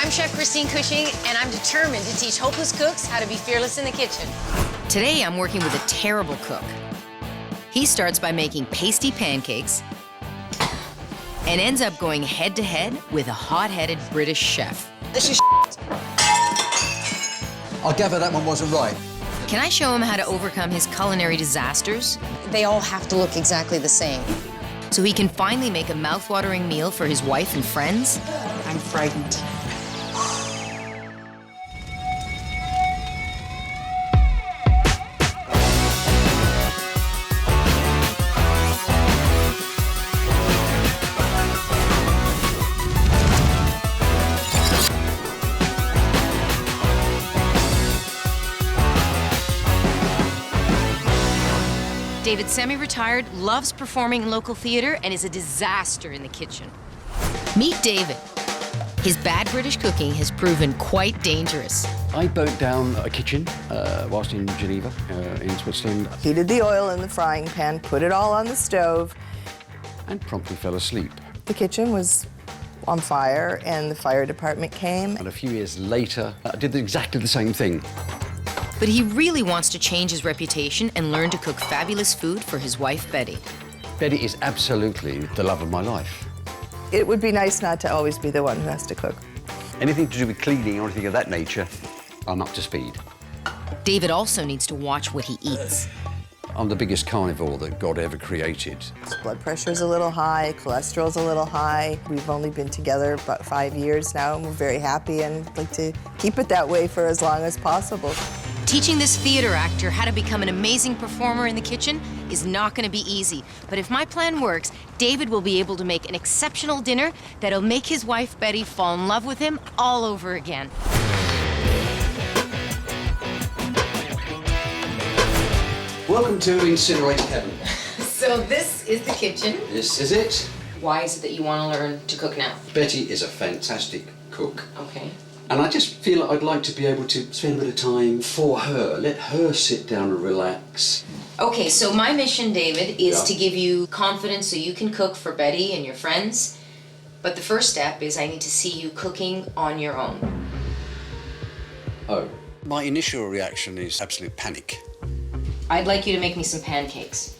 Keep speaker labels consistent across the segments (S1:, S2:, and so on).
S1: I'm Chef Christine Cushing, and I'm determined to teach hopeless cooks how to be fearless in the kitchen.
S2: Today, I'm working with a terrible cook. He starts by making pasty pancakes and ends up going head-to-head with a hot-headed British chef.
S3: This is I gather that one wasn't right.
S2: Can I show him how to overcome his culinary disasters
S1: They all have to look exactly the same.
S2: so he can finally make a mouth-watering meal for his wife and friends?
S1: I'm frightened.
S2: David's semi-retired, loves performing in local theater, and is a disaster in the kitchen. Meet David. His bad British cooking has proven quite dangerous.
S4: I burnt down a kitchen whilst in Geneva, in Switzerland,
S5: Heated the oil in the frying pan, put it all on the stove.
S4: and promptly fell asleep.
S5: The kitchen was on fire, and the fire department came.
S4: And a few years later, I did exactly the same thing.
S2: But he really wants to change his reputation and learn to cook fabulous food for his wife, Betty.
S4: Betty is absolutely the love of my life.
S5: It would be nice not to always be the one who has to cook.
S4: Anything to do with cleaning or anything of that nature, I'm up to speed.
S2: David also needs to watch what he eats.
S4: I'm the biggest carnivore that God ever created.
S5: His blood pressure's a little high, cholesterol's a little high. We've only been together about 5 years now, and we're very happy and like to keep it that way for as long as possible.
S2: Teaching this theater actor how to become an amazing performer in the kitchen is not going to be easy. But if my plan works, David will be able to make an exceptional dinner that'll make his wife, Betty, fall in love with him all over again.
S4: Welcome to Incinerate Heaven.
S2: So this is the kitchen.
S4: This is it.
S2: Why is it that you want to learn to cook now?
S4: Betty is a fantastic cook.
S2: Okay.
S4: And I just feel I'd like to be able to spend a bit of time for her, let her sit down and relax.
S2: Okay, so my mission, David, is
S4: Yeah.
S2: to give you confidence so you can cook for Betty and your friends. But the first step is I need to see you cooking on your own.
S4: Oh. My initial reaction is absolute panic.
S2: I'd like you to make me some pancakes.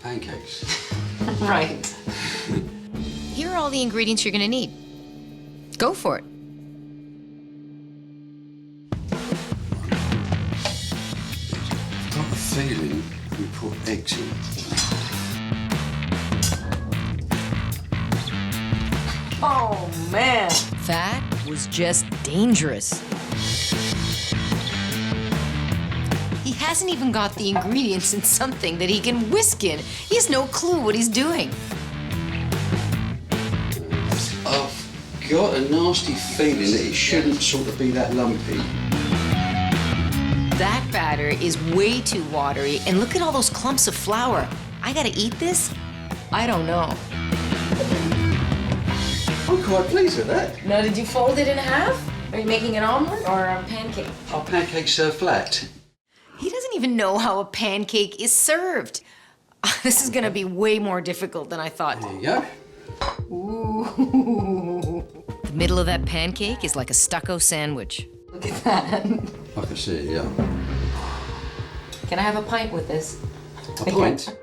S4: Pancakes.
S2: Right. Here are all the ingredients you're gonna need. Go for it.
S4: I've got a feeling we put eggs in.
S2: Oh, man. That was just dangerous. He hasn't even got the ingredients in something that he can whisk in. He has no clue what he's doing.
S4: I've got a nasty feeling that it shouldn't sort of be that lumpy.
S2: That batter is way too watery, and look at all those clumps of flour. I gotta eat this? I don't know.
S4: I'm quite pleased with that.
S2: Now, did you fold it in half? Are you making an omelet or a pancake?
S4: Our pancakes are flat.
S2: He doesn't even know how a pancake is served. This is gonna be way more difficult than I thought.
S4: There you go.
S2: Ooh. The middle of that pancake is like a stucco sandwich. Look at that.
S4: I can see it, yeah.
S2: Can I have a pint with this?
S4: A pint? Okay.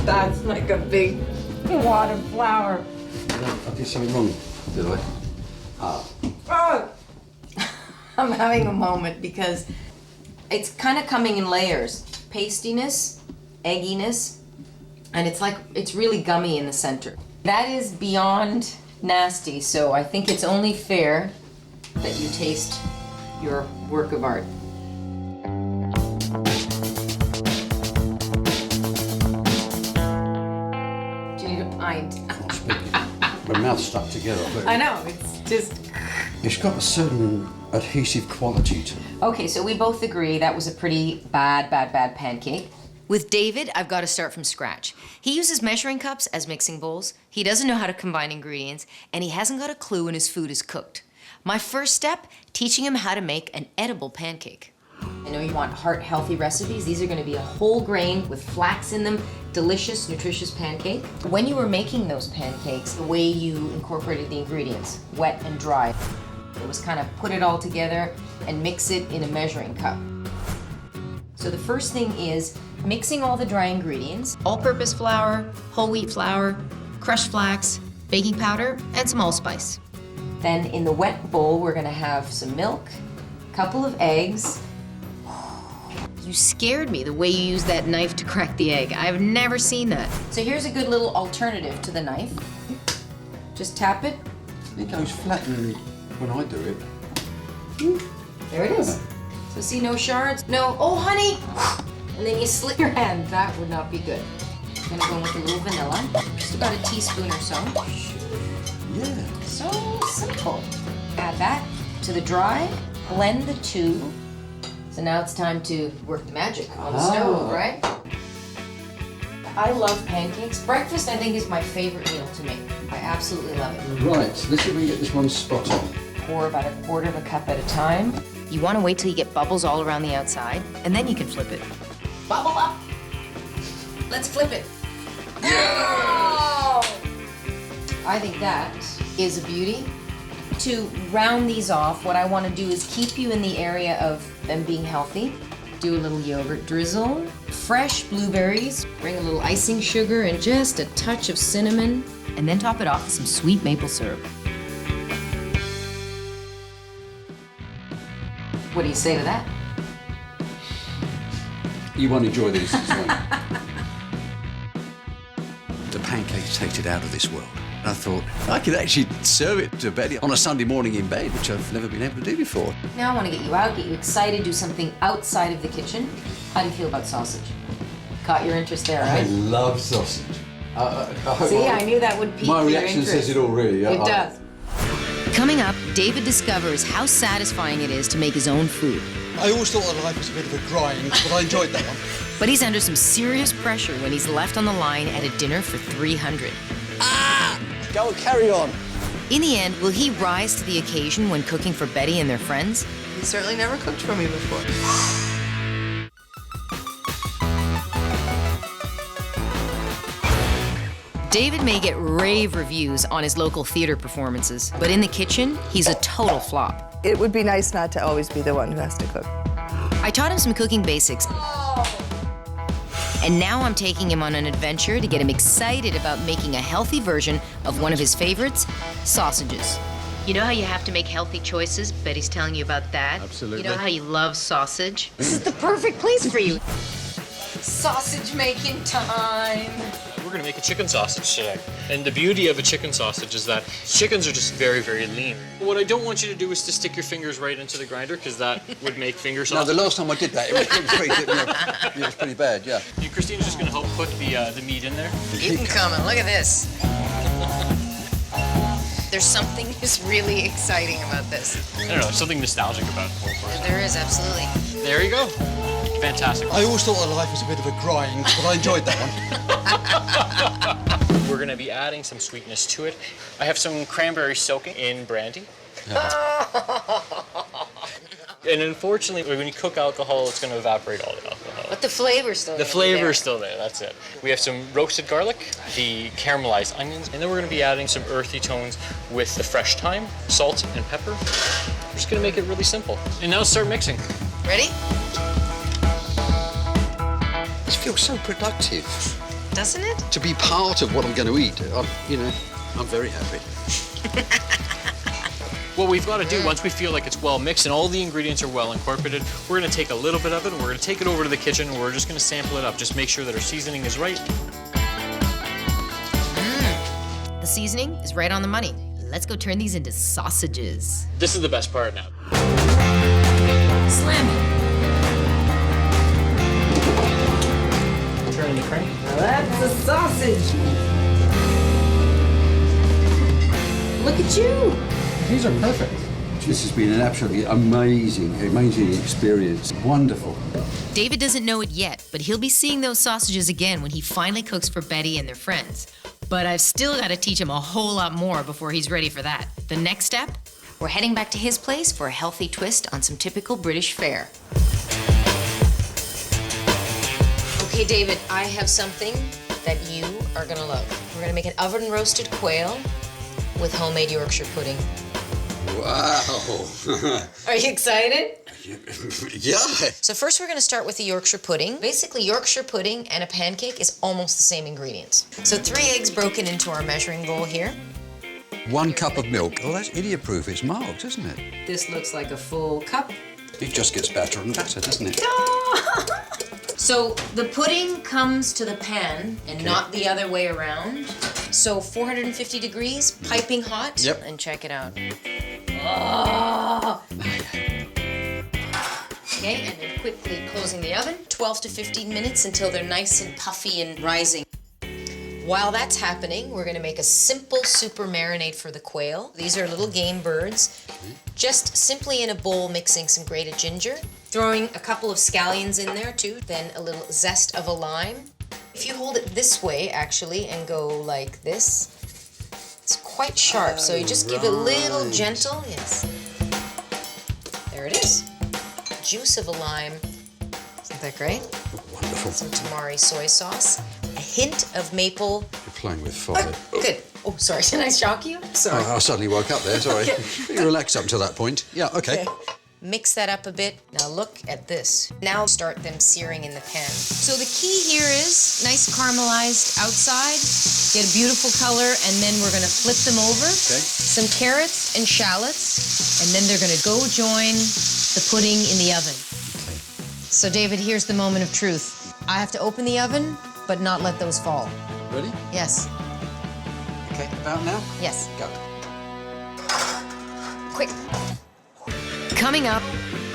S2: That's like a big wad of flour.
S4: I did something wrong, did I?
S2: Oh. I'm having a moment because it's kind of coming in layers. Pastiness, egginess, and it's really gummy in the center. That is beyond nasty, so I think it's only fair that you taste your work of art. Do you need a pint?
S4: My mouth's stuck together.
S2: I know, it's just...
S4: It's got a certain adhesive quality to it.
S2: Okay, so we both agree that was a pretty bad pancake. With David, I've got to start from scratch. He uses measuring cups as mixing bowls, he doesn't know how to combine ingredients, and he hasn't got a clue when his food is cooked. My first step, teaching him how to make an edible pancake. I know you want heart-healthy recipes. These are going to be a whole grain with flax in them, delicious, nutritious pancake. When you were making those pancakes, the way you incorporated the ingredients, wet and dry, it was kind of put it all together and mix it in a measuring cup. So the first thing is mixing all the dry ingredients, all-purpose flour, whole wheat flour, crushed flax, baking powder, and some allspice. Then in the wet bowl, we're going to have some milk, a couple of eggs.
S1: You scared me the way you used that knife to crack the egg. I've never seen that.
S2: So here's a good little alternative to the knife. Just tap it.
S4: It goes flat when I do it.
S2: There it is. So see, no shards, no, oh honey! And then you slip your hand. That would not be good. I'm gonna go with a little vanilla, just about a teaspoon or so.
S4: Yeah.
S2: So simple. Add that to the dry, blend the two. So now it's time to work the magic on the stove, right? I love pancakes. Breakfast, I think, is my favorite meal to make. I absolutely love it.
S4: Right, so let's see if we can get this one spot on.
S2: Pour about a quarter of a cup at a time.
S1: You want to wait till you get bubbles all around the outside, and then you can flip it.
S2: Bubble up. Let's flip it. Oh! I think that is a beauty. To round these off, what I want to do is keep you in the area of them being healthy. Do a little yogurt drizzle, fresh blueberries, bring a little icing sugar and just a touch of cinnamon,
S1: And then top it off with some sweet maple syrup.
S2: What do you say to that?
S4: You won't enjoy these as well. The pancakes tasted out of this world. And I thought, I could actually serve it to Betty on a Sunday morning in bed, which I've never been able to do before.
S2: Now I want to get you out, get you excited, do something outside of the kitchen. How do you feel about sausage? Caught your interest there,
S4: I
S2: right?
S4: love sausage. I hope
S2: See, I knew that would pique
S4: my
S2: your
S4: reaction
S2: interest.
S4: says it all, really.
S2: It does.
S1: Coming up, David discovers how satisfying it is to make his own food.
S3: I always thought that life was a bit of a grind, but I enjoyed that one.
S1: But he's under some serious pressure when he's left on the line at a dinner for 300.
S3: Go and carry on.
S1: In the end, will he rise to the occasion when cooking for Betty and their friends?
S5: You certainly never cooked for me before.
S1: David may get rave reviews on his local theater performances, but in the kitchen, he's a total flop.
S5: It would be nice not to always be the one who has to cook.
S1: I taught him some cooking basics, and now I'm taking him on an adventure to get him excited about making a healthy version of one of his favorites, sausages. You know how you have to make healthy choices? Betty's telling you about that.
S4: Absolutely.
S1: You know how you love sausage? This is the perfect place for you.
S2: Sausage making time.
S6: We're gonna make a chicken sausage today. And the beauty of a chicken sausage is that chickens are just very, very lean. What I don't want you to do is to stick your fingers right into the grinder, because that would make finger
S4: Now,
S6: sausage.
S4: the last time I did that, it was pretty bad, yeah.
S6: Christine's just gonna help put the meat in there.
S1: Keep them coming. Look at this. There's something just really exciting about this.
S6: I don't know, something nostalgic about the whole process.
S1: There is, absolutely.
S6: There you go. Fantastic.
S3: I always thought that life was a bit of a grind, but I enjoyed that one.
S6: We're gonna be adding some sweetness to it. I have some cranberry soaking in brandy. And unfortunately, when you cook alcohol, it's gonna evaporate all the alcohol.
S1: But the flavor's still
S6: The flavor is still there, that's it. We have some roasted garlic, the caramelized onions, and then we're gonna be adding some earthy tones with the fresh thyme, salt, and pepper. We're just gonna make it really simple. And now start mixing.
S1: Ready?
S4: This feels so productive.
S1: Doesn't it?
S4: To be part of what I'm going to eat, I'm very happy.
S6: What we've got to do, once we feel like it's well mixed and all the ingredients are well incorporated, we're going to take a little bit of it and we're going to take it over to the kitchen and we're just going to sample it up. Just make sure that our seasoning is right.
S1: The seasoning is right on the money. Let's go turn these into sausages.
S6: This is the best part now.
S1: Slam it.
S6: Turn the crank.
S2: Now that's a sausage. Look at you.
S6: These are perfect.
S4: This has been an absolutely amazing experience. Wonderful.
S1: David doesn't know it yet, but he'll be seeing those sausages again when he finally cooks for Betty and their friends. But I've still got to teach him a whole lot more before he's ready for that. The next step? We're heading back to his place for a healthy twist on some typical British fare. Okay, David, I have something that you are gonna love. We're gonna make an oven roasted quail with homemade Yorkshire pudding.
S4: Wow.
S1: Are you excited?
S4: Yeah.
S1: So first we're gonna start with the Yorkshire pudding. Basically, Yorkshire pudding and a pancake is almost the same ingredients. So 3 eggs broken into our measuring bowl here.
S4: 1 cup of milk. Oh, that's idiot-proof. It's marked, isn't it?
S1: This looks like a full cup.
S4: It just gets better and better, doesn't it?
S1: So the pudding comes to the pan and not the other way around. So 450 degrees, piping hot.
S4: Yep.
S1: And check it out. Oh. Okay, and then quickly closing the oven. 12 to 15 minutes until they're nice and puffy and rising. While that's happening, we're gonna make a simple super marinade for the quail. These are little game birds. Just simply in a bowl mixing some grated ginger, throwing a couple of scallions in there too, then a little zest of a lime. If you hold it this way actually and go like this, it's quite sharp, so you just give it a little gentle, yes. There it is. Juice of a lime. Isn't that great?
S4: Wonderful.
S1: Some tamari soy sauce, a hint of maple.
S4: You're playing with fire.
S1: Good. Oh, sorry, did I shock you? Sorry.
S4: Oh, I suddenly woke up there, sorry. You relaxed up until that point. Yeah, okay.
S1: Mix that up a bit. Now look at this. Now start them searing in the pan. So the key here is nice caramelized outside, get a beautiful color, and then we're gonna flip them over.
S4: Okay.
S1: Some carrots and shallots, and then they're gonna go join the pudding in the oven.
S4: Okay.
S1: So David, here's the moment of truth. I have to open the oven, but not let those fall.
S4: Ready?
S1: Yes,
S4: Okay, about now?
S1: yes,
S4: Go.
S1: quick. Coming up,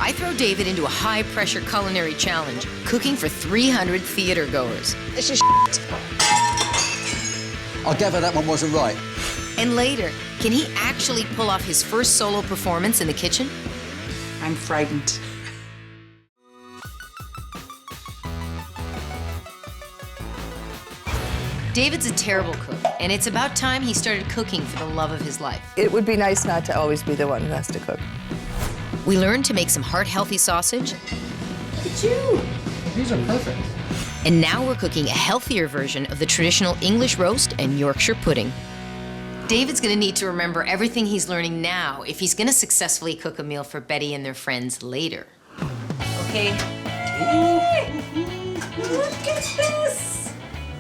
S1: I throw David into a high-pressure culinary challenge, cooking for 300 theater goers. This is
S4: I gather that one wasn't right.
S1: And later, can he actually pull off his first solo performance in the kitchen?
S7: I'm frightened.
S1: David's a terrible cook, and it's about time he started cooking for the love of his life.
S5: It would be nice not to always be the one who has to cook.
S1: We learned to make some heart-healthy sausage,
S3: These are perfect.
S1: and now we're cooking a healthier version of the traditional English roast and Yorkshire pudding. David's gonna need to remember everything he's learning now if he's gonna successfully cook a meal for Betty and their friends later. Okay. Look at this!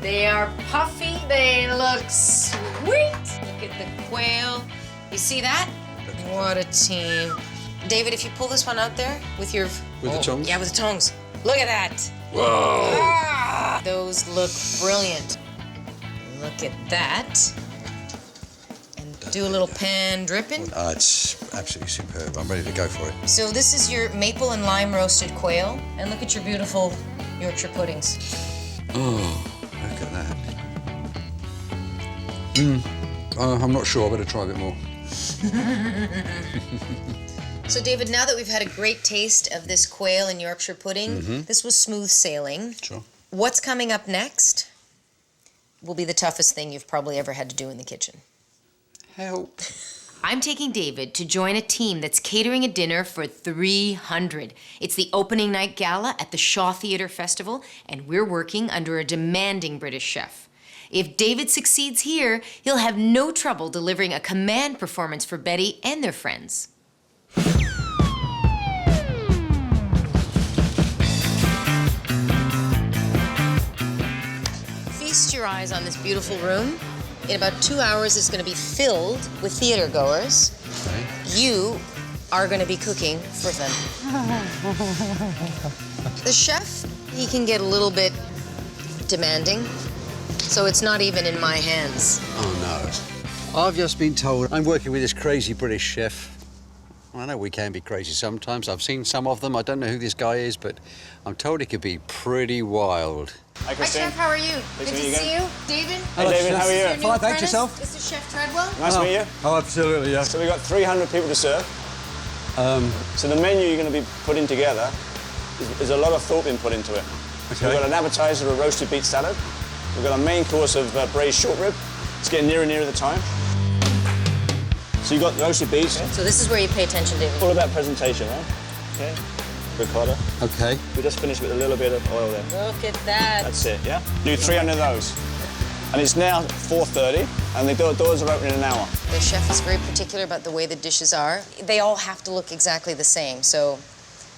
S1: They are puffy, they look sweet! Look at the quail. You see that? What a team. David, if you pull this one out there with your...
S4: With the tongs?
S1: Yeah, with the tongs. Look at that!
S4: Whoa!
S1: Ah, those look brilliant. Look at that. And do a little pan dripping.
S4: It's absolutely superb. I'm ready to go for it.
S1: So this is your maple and lime roasted quail. And look at your beautiful Yorkshire puddings.
S4: Oh, look at that. I'm not sure. I better try a bit more.
S1: So David, now that we've had a great taste of this quail and Yorkshire pudding, this was smooth sailing.
S4: Sure.
S1: What's coming up next will be the toughest thing you've probably ever had to do in the kitchen.
S4: Help.
S1: I'm taking David to join a team that's catering a dinner for 300. It's the opening night gala at the Shaw Theatre Festival, and we're working under a demanding British chef. If David succeeds here, he'll have no trouble delivering a command performance for Betty and their friends. Feast your eyes on this beautiful room. In about 2 hours, it's going to be filled with theater goers.
S4: Okay.
S1: You are going to be cooking for them. The chef, he can get a little bit demanding, so it's not even in my hands.
S4: Oh, no. I've just been told I'm working with this crazy British chef. I know we can be crazy sometimes. I've seen some of them. I don't know who this guy is, but I'm told he could be pretty wild.
S6: Hi,
S1: Hi,
S6: Christine.
S1: Chef, how are you? Good to
S6: to meet you
S1: see you. David?
S6: Hey, David, how are you?
S3: Fine, thanks, yourself?
S1: This is Chef Treadwell.
S6: Nice to meet you.
S3: Oh, absolutely, yeah.
S6: So we've got 300 people to serve. So the menu you're going to be putting together is a lot of thought being put into it. So
S3: Okay.
S6: we've got an appetizer of roasted beet salad. We've got a main course of braised short rib. It's getting nearer and nearer the time. So you've got roasted beets.
S1: So this is where you pay attention, David.
S6: All about presentation, right? Okay.
S8: ricotta.
S4: Okay.
S8: We just finished with a little bit of oil there.
S1: Look at that.
S8: That's it, yeah? Do 300 of those. And it's now 4:30, and the doors are opening in an hour.
S1: The chef is very particular about the way the dishes are. They all have to look exactly the same, so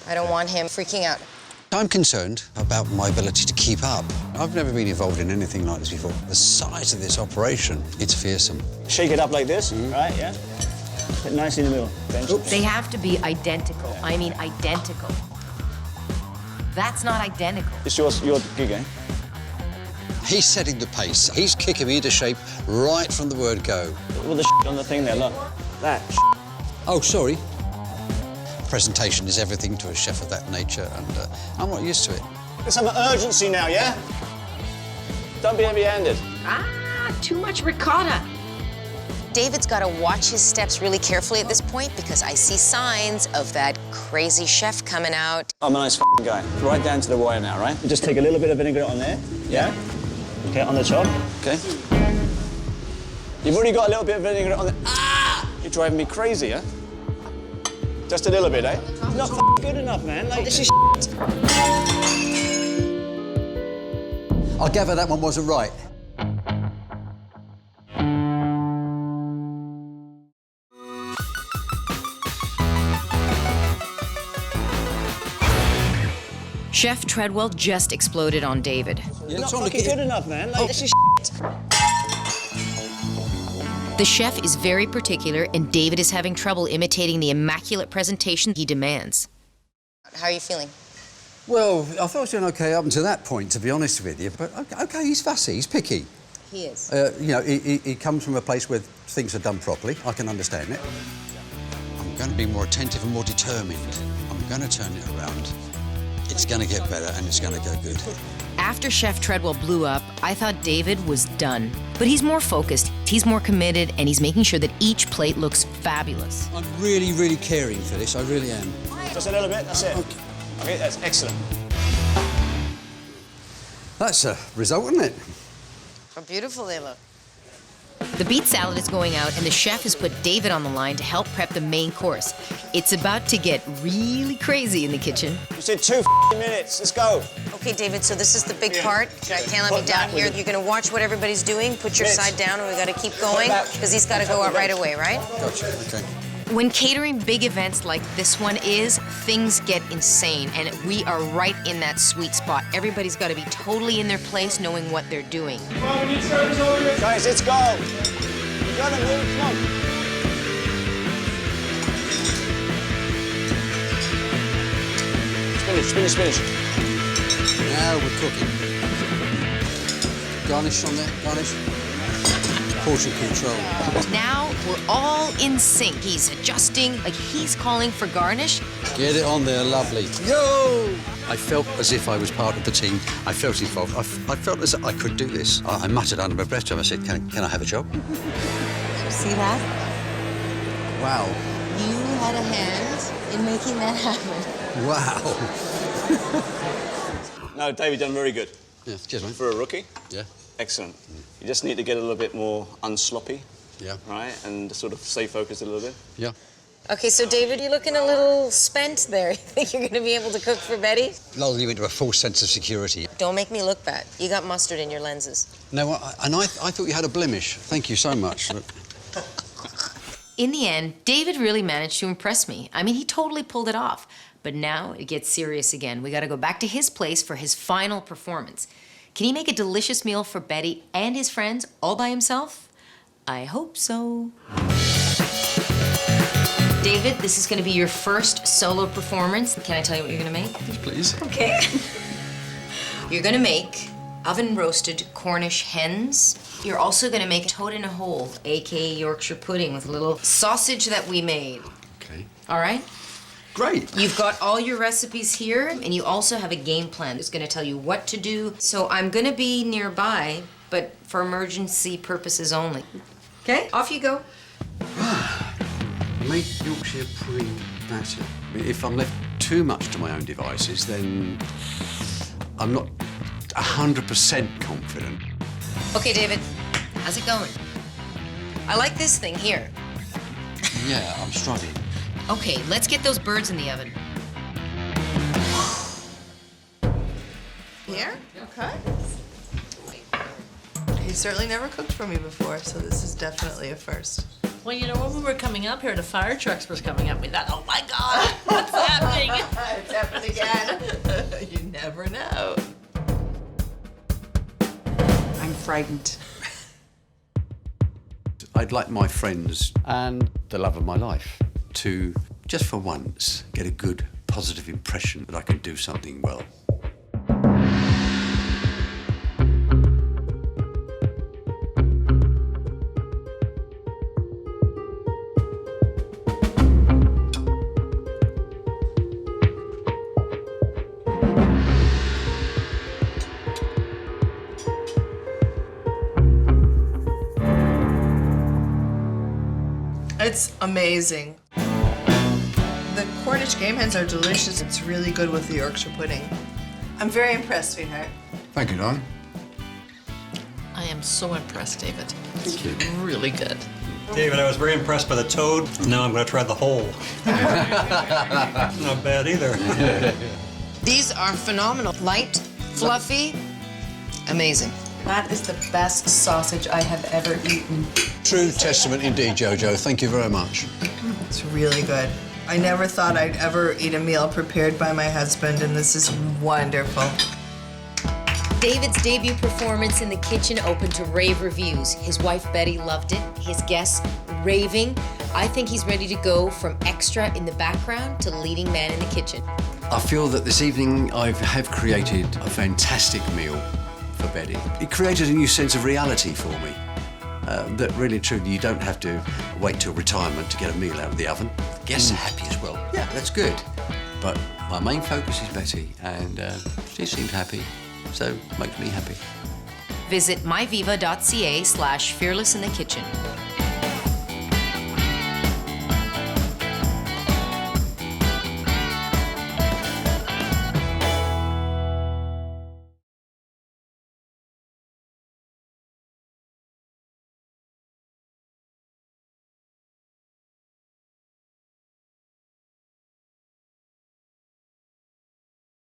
S1: I don't want him freaking out.
S4: I'm concerned about my ability to keep up. I've never been involved in anything like this before. The size of this operation, it's fearsome.
S8: Shake it up like this, right, yeah? Put it nice in the middle. Bench.
S2: They have to be identical. I mean identical. That's not identical.
S8: It's your gig, eh?
S4: He's setting the pace. He's kicking me into shape right from the word go.
S8: All the on the thing there, look. That
S4: Oh, sorry. Presentation is everything to a chef of that nature, and I'm not used to it.
S8: There's some urgency now, yeah? Don't be heavy-handed.
S2: Ah, too much ricotta.
S1: David's got to watch his steps really carefully at this point because I see signs of that crazy chef coming out.
S8: I'm a nice f***ing guy. Right down to the wire now, right? Just take a little bit of vinegar on there, yeah? Okay, on the top, okay? You've already got a little bit of vinegar on the... Ah! You're driving me crazy, huh? Just a little bit, eh? Not f***ing good enough, man. Like, this is shit.
S4: I gather that one wasn't right.
S2: Chef Treadwell just exploded on David.
S8: You're not fucking good enough, man. Like, this is shit.
S2: The chef is very particular, and David is having trouble imitating the immaculate presentation he demands.
S1: How are you feeling?
S4: Well, I thought I was doing OK up until that point, to be honest with you. But OK, he's fussy, he's picky.
S1: He is.
S4: You know, he comes from a place where things are done properly. I can understand it. I'm going to be more attentive and more determined. I'm going to turn it around. It's going to get better, and it's going to go good.
S2: After Chef Treadwell blew up, I thought David was done. But he's more focused, he's more committed, and he's making sure that each plate looks fabulous.
S4: I'm really, really caring for this. I really am.
S8: Just a little bit, that's it. Okay, that's excellent.
S4: That's a result, isn't it?
S1: How beautiful they look.
S2: The beet salad is going out, and the chef has put David on the line to help prep the main course. It's about to get really crazy in the kitchen.
S8: You said 2 minutes, let's go.
S1: Okay, David, so this is the big part. I can't let me down here. You're gonna watch what everybody's doing, put your side down, and we gotta keep going, because he's gotta go out right away, right?
S4: Gotcha, OK.
S2: When catering big events like this one is, things get insane, and we are right in that sweet spot. Everybody's got to be totally in their place, knowing what they're doing.
S8: Guys, let's go. You gotta move, come on. Spinach.
S4: Now we're cooking. Garnish on there, garnish. Portion control.
S2: Now we're all in sync. He's adjusting, like he's calling for garnish.
S4: Get it on there, lovely. Yo! I felt as if I was part of the team. I felt involved. I felt as if I could do this. I muttered under my breath to him. I said, can I have a job?
S1: See that?
S4: Wow.
S1: You had a hand in making that happen.
S4: Wow.
S8: No, David, done very good.
S4: Yeah, cheers, mate.
S8: For a rookie.
S4: Yeah.
S8: Excellent. You just need to get a little bit more unsloppy.
S4: Yeah.
S8: Right? And sort of stay focused a little bit.
S4: Yeah.
S1: Okay, so David, you're looking a little spent there. You think you're gonna be able to cook for Betty?
S4: Lull you into a false sense of security.
S1: Don't make me look bad. You got mustard in your lenses.
S4: No, I thought you had a blemish. Thank you so much.
S2: In the end, David really managed to impress me. I mean, he totally pulled it off. But now it gets serious again. We gotta go back to his place for his final performance. Can he make a delicious meal for Betty and his friends all by himself? I hope so. David, this is gonna be your first solo performance. Can I tell you what you're gonna make?
S4: Please.
S2: Okay. You're gonna make oven-roasted Cornish hens. You're also gonna make toad in a hole, aka Yorkshire pudding, with a little sausage that we made.
S4: Okay.
S2: All right?
S4: Great.
S2: You've got all your recipes here, and you also have a game plan that's gonna tell you what to do. So I'm gonna be nearby, but for emergency purposes only. Okay, off you go.
S4: Make Yorkshire pudding, that's it. If I'm left too much to my own devices, then I'm not 100% confident.
S1: Okay, David, how's it going? I like this thing here.
S4: Yeah, I'm struggling.
S2: Okay, let's get those birds in the oven.
S5: Here? Okay. He certainly never cooked for me before, so this is definitely a first.
S9: Well, you know, when we were coming up here, the fire trucks was coming up. We thought, oh my God, what's happening?
S5: It's happened again. You never know.
S7: I'm frightened.
S4: I'd like my friends and the love of my life to, just for once, get a good, positive impression that I can do something well.
S5: It's amazing. The Cornish game hens are delicious. It's really good with the Yorkshire pudding. I'm very impressed, sweetheart.
S4: Thank you, darling.
S9: I am so impressed, David. It's really good.
S10: David, I was very impressed by the toad. Now I'm going to try the whole. Not bad either.
S1: These are phenomenal. Light, fluffy, amazing.
S5: That is the best sausage I have ever eaten.
S3: True testament indeed, Jojo. Thank you very much.
S5: It's really good. I never thought I'd ever eat a meal prepared by my husband, and this is wonderful.
S1: David's debut performance in the kitchen opened to rave reviews. His wife Betty loved it, his guests raving. I think he's ready to go from extra in the background to leading man in the kitchen.
S4: I feel that this evening I have created a fantastic meal for Betty. It created a new sense of reality for me. That really, truly, you don't have to wait till retirement to get a meal out of the oven. Guests are happy as well. Yeah, that's good. But my main focus is Betty, and she seemed happy, so it makes me happy.
S1: Visit myviva.ca/fearlessinthekitchen.